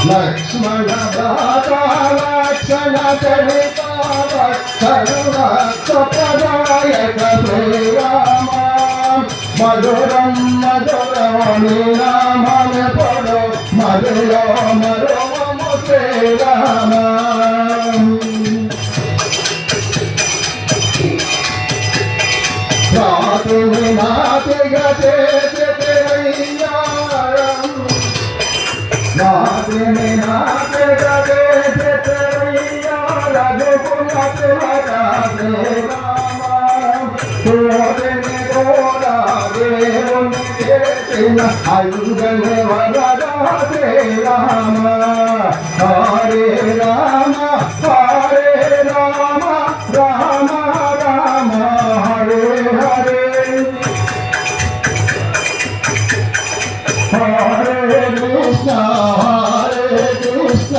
लक्ष्मण लक्षण चरिता सर्वदायक श्रीराम मधुरम मधुरमी राम पड़ो मधुरो मधुरम श्रीराम नाति गते नाते गते रघुकुलत अंजन वरदा राम हरे राम राम राम हरे हरे हरे कृष्ण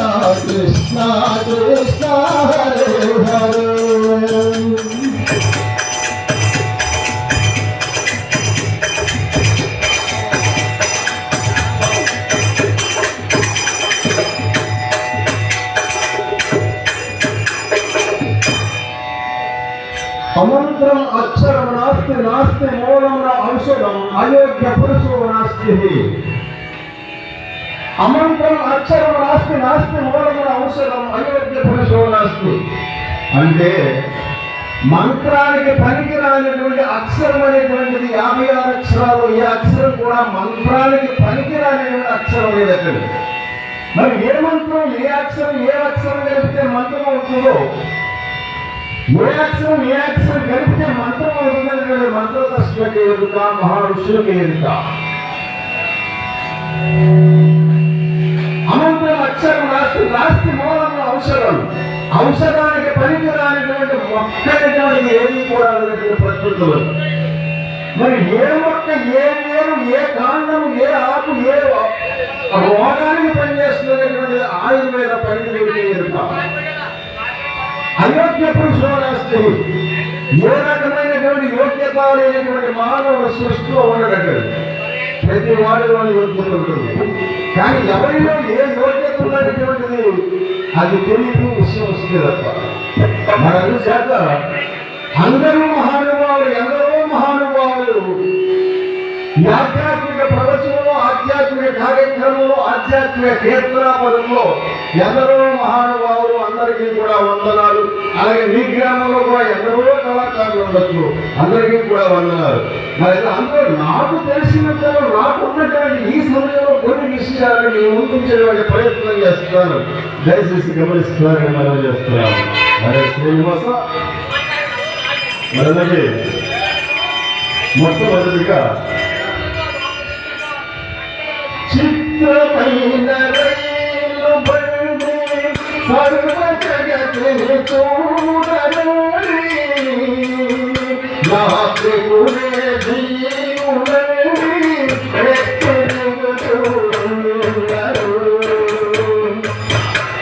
कृष्ण कृष्ण हरे हरे अमंत्रम अक्षरम नास्ति नास्ति मूलम न औषधम अयोग्य पुरुषो नास्ति अमंत्रम अक्षरम नास्ति नास्ति मूलम न औषधम अयोग्य पुरुषो नास्ति అంటే మంత్రానికి పనికిరానిటువంటి అక్షరం అనేటువంటిది 56 అక్షరాలు ఏ అక్షరం కూడా మంత్రానికి పనికిరానిటువంటి అక్షరం లేదు అక్కడ మరి ఏ మంత్రం ఏ అక్షరం కలిపితే మంత్రం అవుతుందో ఏ అక్షరం కలిపితే మంత్రం అవుతుందని మంత్రదర్శకులకి ఎదుట మహర్షులకి ఎదుట అమంత్రం అక్షరం రాస్తి మూలంలో ఔషధానికి పనికిరానిటువంటి మొక్కలటువంటి ఏది కూడా ప్రకృతులు మరి ఏ మొక్క ఏ వేరు ఏ కాండం ఏ ఆకు ఏ రోగానికి పనిచేస్తున్నటువంటి ఆయుర్వేద పండితులకి ఎదుట అయోగ్య పురుషులు రాస్తే ఏ రకమైనటువంటి యోగ్యత లేనటువంటి మానవుల సృష్టిలో ఉండదు ప్రతి వాడిలో యోగ్యత ఉంటుంది కానీ ఎవరిలో ఏ యోగ్యత ఉన్నటువంటిది అది తెలియదు విషయం వస్తుంది తప్ప మన చేత అందరూ మహానుభావులు ఎందరో మహానుభావులు ఆధ్యాత్మిక ప్రవచనంలో ఆధ్యాత్మిక కార్యక్రమంలో ఆధ్యాత్మిక కీర్తనాపదంలో ఎందరో మహానుభావులు అందరికీ కూడా వందనాలు. అలాగే మీ గ్రామంలో కూడా ఎందరో కళాకారులు ఉండొచ్చు, అందరికీ కూడా వందనాలు. మరి అందరూ నాకు తెలిసినంత నాకున్నటువంటి ఈ సమయంలో కొన్ని విషయాలను నేను ముందుంచేటువంటి ప్రయత్నం చేస్తున్నాను, దయచేసి గమనిస్తున్నారని మనం చేస్తున్నాను. అరే శ్రీనివాస, అలాగే మొట్టమొదటిగా చిత్రమైన రైలు బండి సర్వ జగతిని చూడని యాత్రికులే జీవులని ఎత్తిరుగుతున్నారు.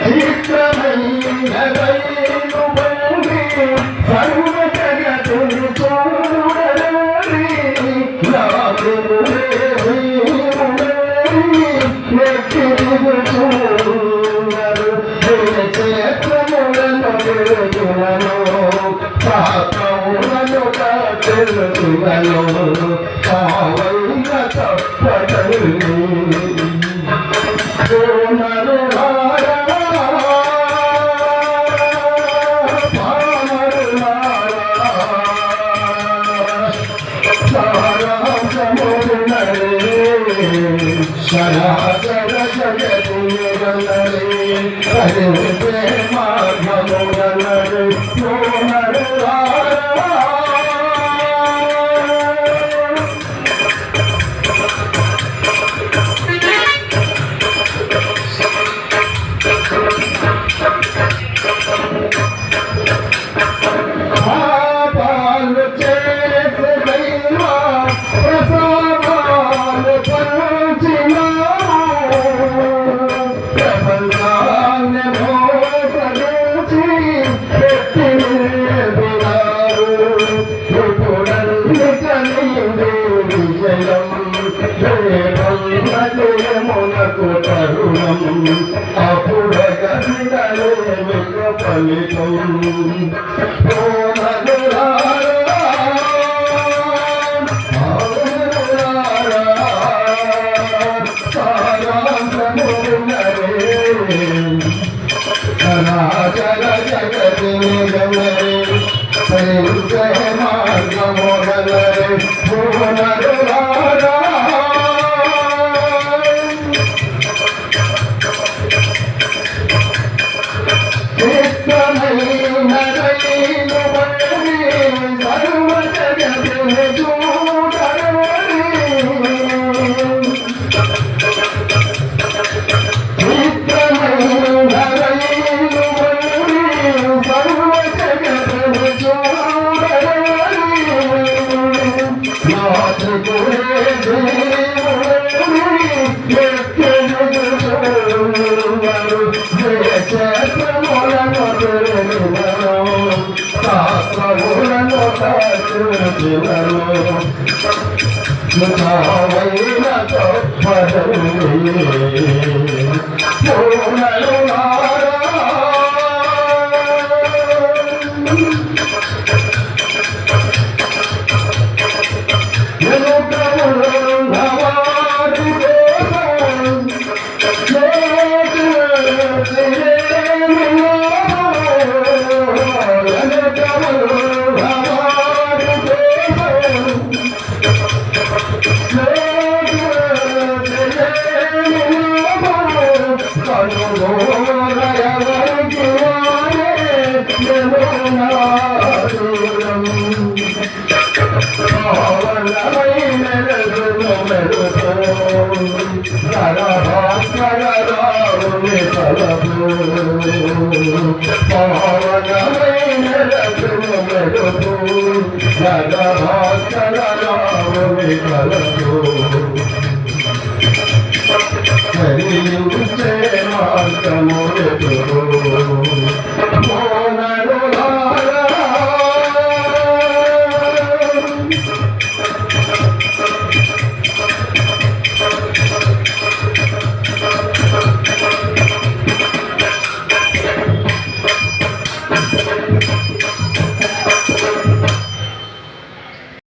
చిత్రమైన రైలు బండి సర్వ జగతిని చూడని యాత్రికులే పామరు సనాతన జగతిగణరే హరే ప్రేమాగముగణరే Hare